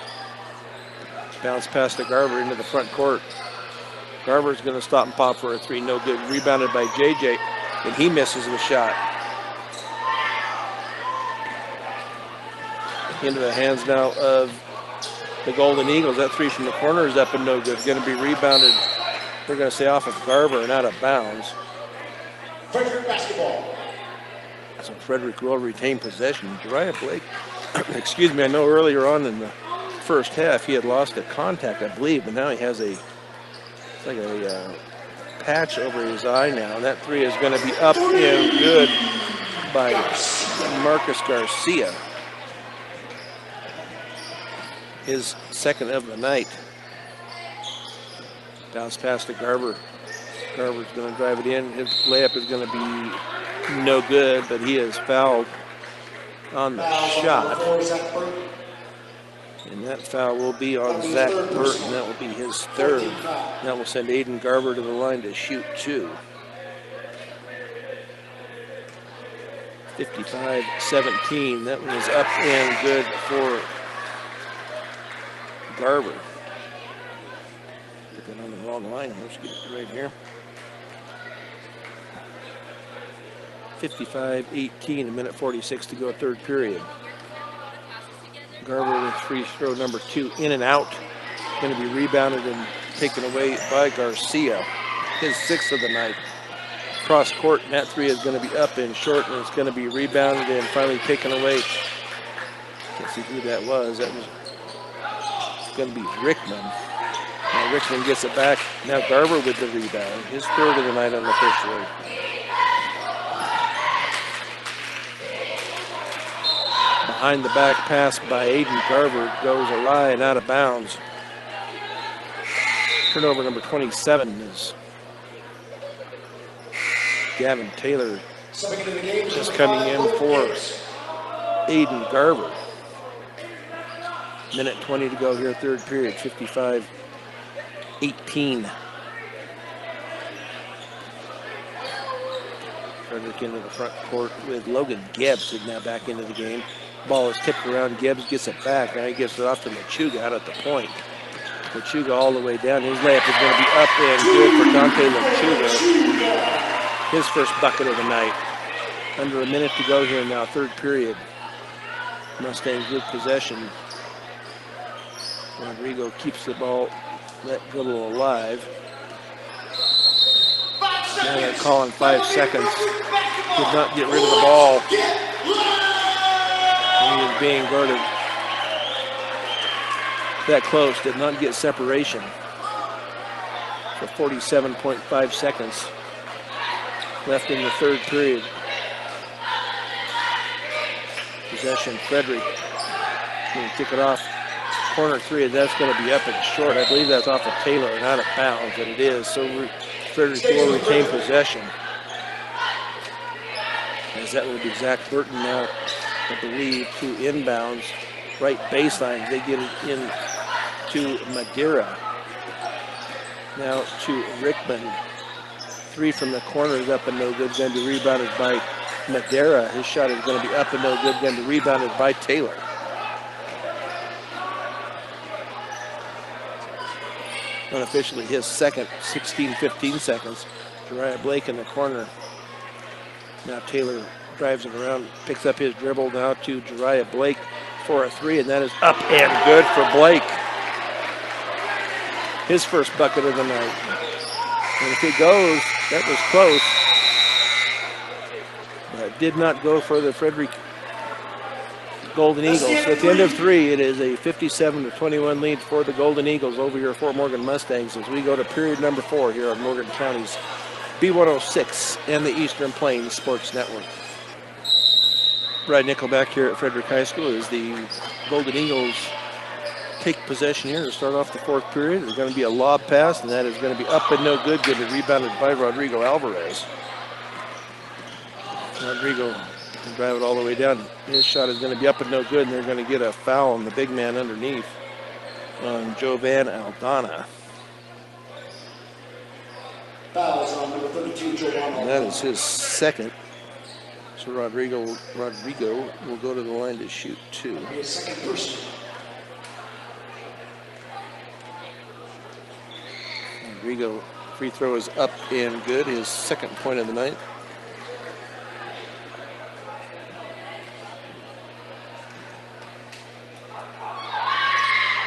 Bounce past to Garver into the front court. Garver's going to stop and pop for a 3. No good. Rebounded by JJ. And he misses the shot. Into the hands now of the Golden Eagles. That 3 from the corner is up and no good. Going to be rebounded They're going to say off of Garber and out of bounds. Frederick basketball. So Frederick will retain possession. Jariah Blake, excuse me, I know earlier on in the first half he had lost a contact, I believe, but now he has it's like a patch over his eye now. And that three is going to be up and good by Marcus Garcia. His second of the night. Bounce pass to Garber. Garber's going to drive it in. His layup is going to be no good, but he is fouled on the shot. And that foul will be on Zach Burton. That will be his third. That will send Aiden Garber to the line to shoot two. 55-17. That one is up and good for Garber. Put that on the wrong line. Let's get it right here. 55-18, a minute 46 to go, third period. Garber with free throw number 2, in and out. Going to be rebounded and taken away by Garcia. His sixth of the night. Cross court, and that three is going to be up and short, and it's going to be rebounded and finally taken away. Can't see who that was. That was going to be Rickman. Now Rickman gets it back. Now Garber with the rebound. His third of the night unofficially. Behind the back pass by Aiden Garber goes awry and out of bounds. Turnover number 27 is Gavin Taylor just coming in for Aiden Garber. Minute 20 to go here, third period, 55-18. Frederick into the front court with Logan Gibbs now back into the game. Ball is tipped around. Gibbs gets it back. Now he gets it off to Machuga out at the point. Machuga all the way down. His layup is going to be up and good for Dante Machuga. His first bucket of the night. Under a minute to go here now, third period. Mustangs with possession. Rodrigo keeps the ball that little alive. Now they're calling 5 seconds. Did not get rid of the ball. He is being guarded that close. Did not get separation for 47.5 seconds left in the third period. Possession, Frederick going to kick it off. Corner three, that's going to be up and short. I believe that's off of Taylor and out of bounds, and it is. So Frederick will retain possession. As that will be Zach Burton now, I believe, to inbounds. Right baseline, they get it in to Madeira. Now to Rickman. Three from the corner is up and no good. Going to be rebounded by Madeira. His shot is going to be up and no good. Going to be rebounded by Taylor. Unofficially his second, 16-15 seconds. Jariah Blake in the corner. Now Taylor drives it around, picks up his dribble now to Jariah Blake for a three, and that is up and good for Blake. His first bucket of the night. And if it goes, that was close. But it did not go for the Frederick Golden Eagles. At the end of three, it is a 57-21 lead for the Golden Eagles over here for Morgan Mustangs as we go to period number 4 here on Morgan County's B106 and the Eastern Plains Sports Network. Brad Nickelback here at Frederick High School as the Golden Eagles take possession here to start off the fourth period. There's going to be a lob pass, and that is going to be up and no good. Going to be rebounded by Rodrigo Alvarez. Rodrigo can drive it all the way down. His shot is going to be up and no good, and they're going to get a foul on the big man underneath on Jovan Aldana. Fouls on number 32, Jovan Aldana. And that is his second. So Rodrigo will go to the line to shoot two. His second person. Rodrigo free throw is up and good. His second point of the night.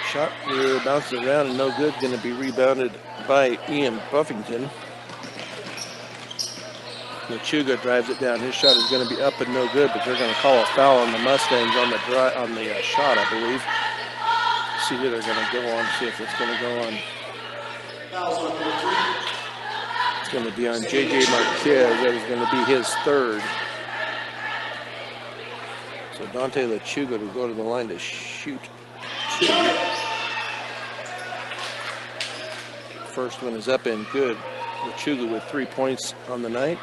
Shot bounces around and no good. Going to be rebounded by Ian Buffington. Lechuga drives it down. His shot is going to be up and no good, but they're going to call a foul on the Mustangs on the shot, I believe. See who they're going to go on. See if it's going to go on. It's going to be on J.J. Marquez. That is going to be his third. So Dante Lechuga will go to the line to shoot two. First one is up and good. Lechuga with 3 points on the night.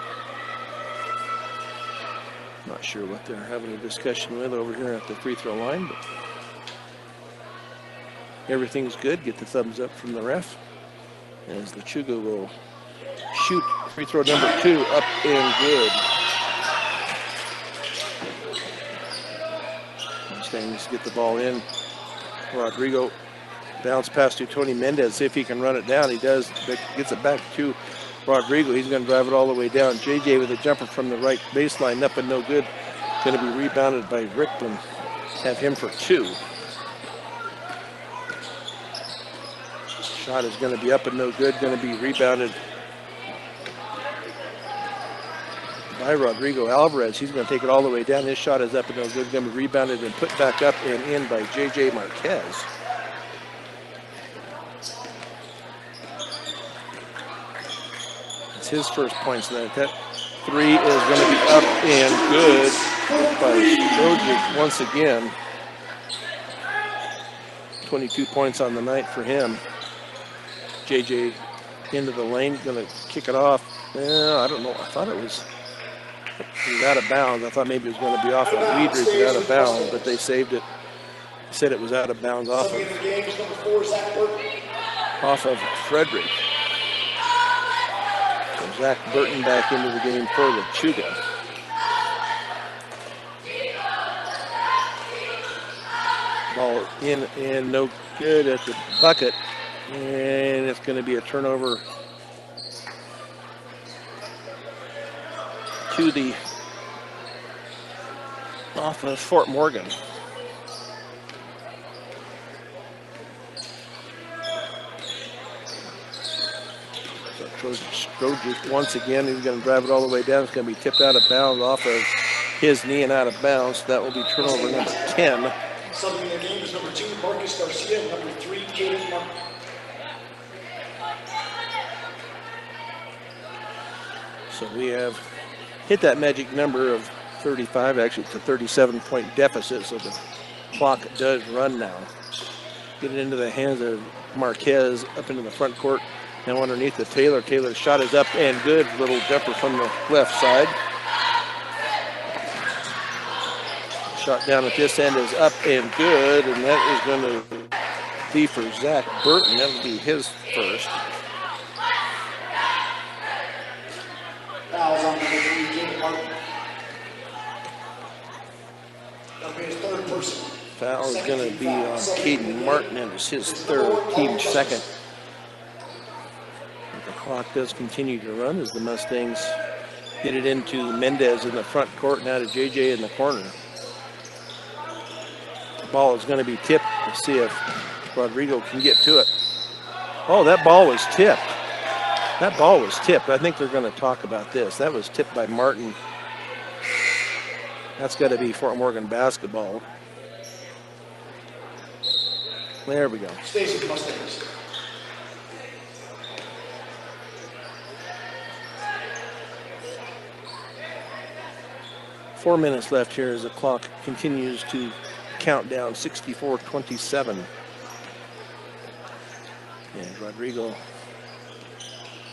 Not sure what they're having a discussion with over here at the free throw line, but everything's good. Get the thumbs up from the ref. As Lechuga will shoot free throw number 2 up and good. Mustangs get the ball in. Rodrigo bounce pass to Tony Mendez, see if he can run it down. He does, but gets it back to Rodrigo. He's going to drive it all the way down. JJ with a jumper from the right baseline, up and no good. Going to be rebounded by Rickman. Have him for 2. Shot is going to be up and no good. Going to be rebounded by Rodrigo Alvarez. He's going to take it all the way down. His shot is up and no good. Going to be rebounded and put back up and in by JJ Marquez. It's his first points tonight. That 3 is going to be up and good by Strojic once again. 22 points on the night for him. JJ into the lane, going to kick it off. I don't know. I thought it was out of bounds. I thought maybe it was going to be off of Weedridge out of bounds, but they saved it. Said it was out of bounds off of Frederick. So Zach Burton back into the game for Lechuga. Ball in and no good at the bucket. And it's going to be a turnover to the off of Fort Morgan. So Strojic once again, he's going to drive it all the way down. It's going to be tipped out of bounds off of his knee and out of bounds. That will be turnover number 10. Subbing in the game is number 2, Marcus Garcia, number 3, Caden Martin. So we have hit that magic number of 35. Actually, it's a 37-point deficit, so the clock does run now. Get it into the hands of Marquez up into the front court. Now underneath the Taylor. Taylor's shot is up and good. Little jumper from the left side. Shot down at this end is up and good, and that is going to be for Zach Burton. That will be his first. Fouls on number 3, Caden Martin. That'll be his third person. Foul is going to be on Caden Martin, and it's his third, team second. But the clock does continue to run as the Mustangs get it into Mendez in the front court, now to JJ in the corner. Ball is going to be tipped. Let's see if Rodrigo can get to it. Oh, that ball was tipped. That ball was tipped. I think they're going to talk about this. That was tipped by Martin. That's got to be Fort Morgan basketball. There we go. Stays with the Mustangs. Four minutes left here as the clock continues to count down, 64-27. And Rodrigo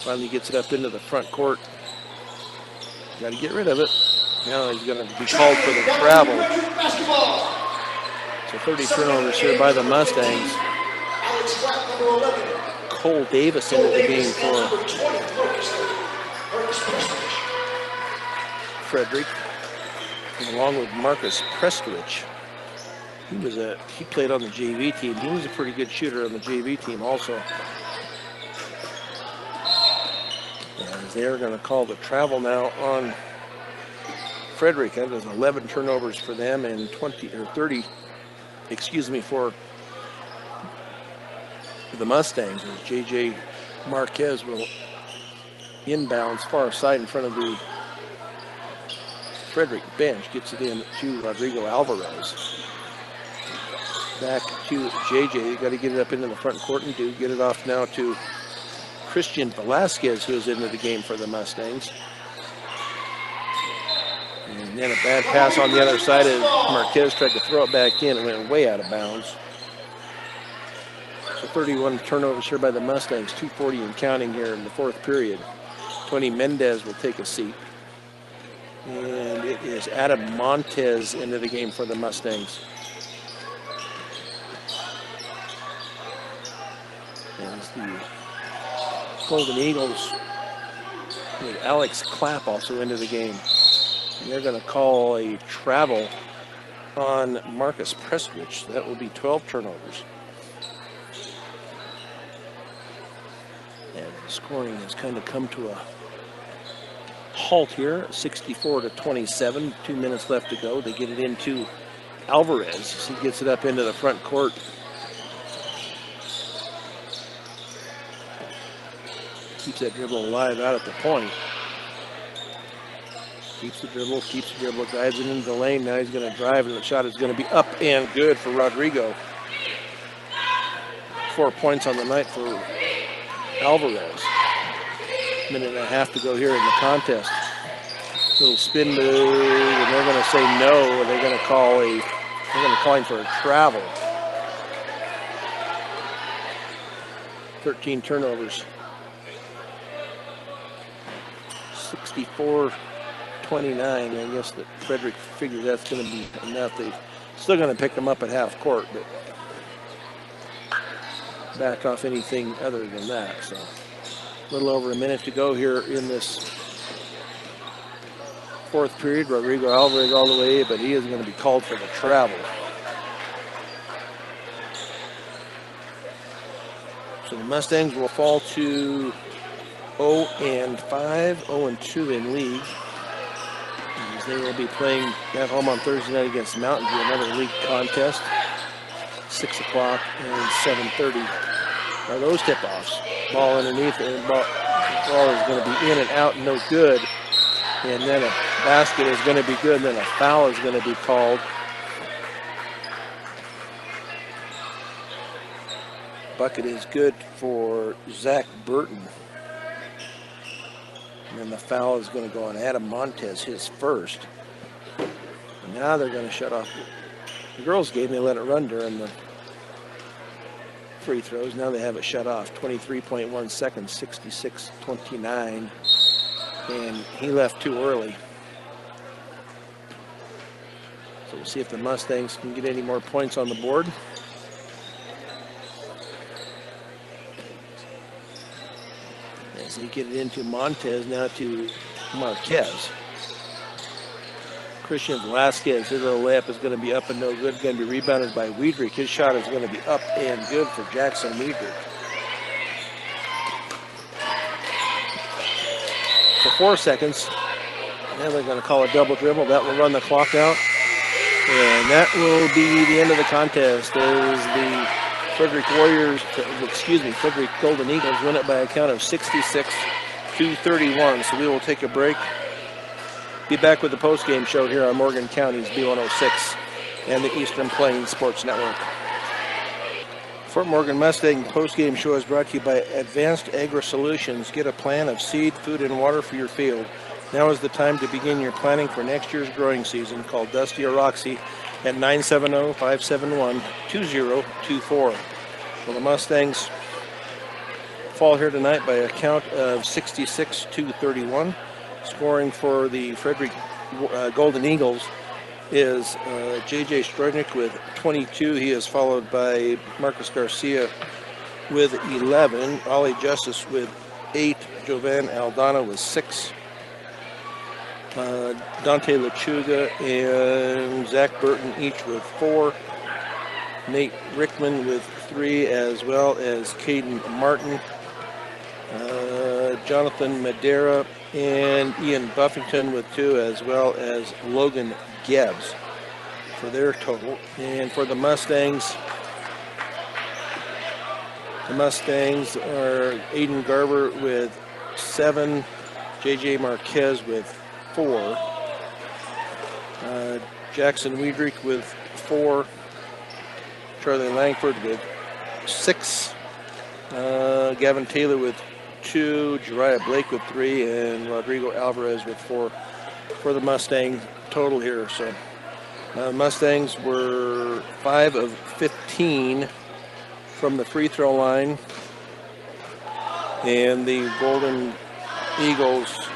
finally gets it up into the front court. Got to get rid of it. Now he's going to be called for the travel. So 30 turnovers here by the Mustangs. Cole Davis into the game for Frederick, along with Marcus Prestwich. He played on the JV team. He was a pretty good shooter on the JV team also. And they're going to call the travel now on Frederick. That is 11 turnovers for them and 30, for the Mustangs. As JJ Marquez will inbounds far side in front of the Frederick bench. Gets it in to Rodrigo Alvarez. Back to JJ. You got to get it up into the front court and get it off now to Christian Velasquez, who is into the game for the Mustangs. And then a bad pass on the other side as Marquez tried to throw it back in. It went way out of bounds. So 31 turnovers here by the Mustangs, 2:40 and counting here in the fourth period. Tony Mendez will take a seat. And it is Adam Montez into the game for the Mustangs. As the Golden Eagles with Alex Clapp also into the game. And they're going to call a travel on Marcus Prestwich. That will be 12 turnovers. And the scoring has kind of come to a halt here, 64-27. 2 minutes left to go. They get it into Alvarez. He gets it up into the front court. Keeps that dribble alive out at the point. Keeps the dribble, guides it into the lane. Now he's going to drive, and the shot is going to be up and good for Rodrigo. 4 points on the night for Alvarez. Minute and a half to go here in the contest. Little spin move, and they're going to say no. They're going to call him for a travel. 13 turnovers. 64-29. I guess that Frederick figures that's going to be enough. They're still going to pick them up at half court, but back off anything other than that. So a little over a minute to go here in this fourth period. Rodrigo Alvarez all the way, but he is going to be called for the travel. So the Mustangs will fall to 0-5, 0-2 in league. As they will be playing at home on Thursday night against Mountain View, another league contest. 6 o'clock and 7:30 are those tip-offs. Ball underneath, and ball is going to be in and out, no good. And then a basket is going to be good, and then a foul is going to be called. Bucket is good for Zach Burton. And then the foul is going to go on Adam Montez, his first. And now they're going to shut off the girls' game. They let it run during the free throws. Now they have it shut off. 23.1 seconds, 66-29. And he left too early. So we'll see if the Mustangs can get any more points on the board. As they get it into Montez, now to Marquez. Christian Velasquez, his little layup is going to be up and no good. Going to be rebounded by Wiedrich. His shot is going to be up and good for Jackson Wiedrich. For 4 seconds. Now they're going to call a double dribble. That will run the clock out. And that will be the end of the contest as the Frederick Golden Eagles win it by a count of 66-31. So we will take a break. Be back with the post-game show here on Morgan County's B106 and the Eastern Plains Sports Network. Fort Morgan Mustang post-game show is brought to you by Advanced Agri Solutions. Get a plan of seed, food, and water for your field. Now is the time to begin your planning for next year's growing season. Call Dusty or Roxy at 970-571-2024. Well, the Mustangs fall here tonight by a count of 66-31. Scoring for the Frederick Golden Eagles is J.J. Stroidnick with 22. He is followed by Marcus Garcia with 11. Ollie Justice with 8. Jovan Aldana with 6. Dante Lechuga and Zach Burton each with 4. Nate Rickman with 3, as well as Caden Martin, Jonathan Madera, and Ian Buffington with 2, as well as Logan Gibbs for their total. And for the Mustangs, The Mustangs are Aiden Garber with 7, JJ Marquez with 4, Jackson Weidrich with 4, Charlie Langford with 6, Gavin Taylor with 2, Jariah Blake with 3, and Rodrigo Alvarez with 4 for the Mustang total here. So Mustangs were 5 of 15 from the free throw line, and the Golden Eagles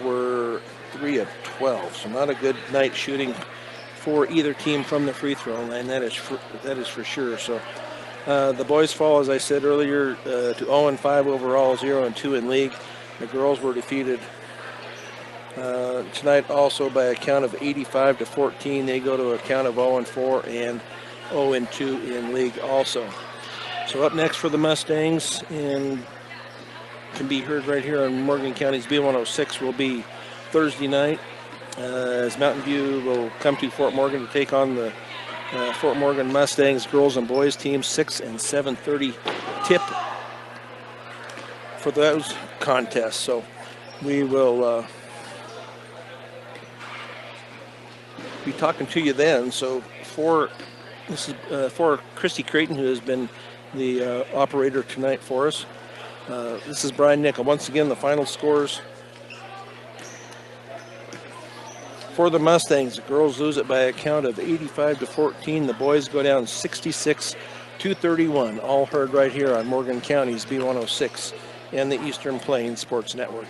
were 3 of 12. So not a good night shooting for either team from the free throw line. That is for sure. So the boys fall, as I said earlier, to 0-5 overall, 0-2 in league. The girls were defeated tonight also by a count of 85-14. They go to a count of 0-4 and 0-2 in league also. So up next for the Mustangs, and can be heard right here on Morgan County's B106, will be Thursday night, as Mountain View will come to Fort Morgan to take on the Fort Morgan Mustangs girls and boys teams. 6 and 7:30 tip for those contests. So we will be talking to you then. So for Christy Creighton, who has been the operator tonight for us, this is Brian Nickel. Once again, the final scores for the Mustangs: the girls lose it by a count of 85-14. The boys go down 66-31. All heard right here on Morgan County's B106 and the Eastern Plains Sports Network.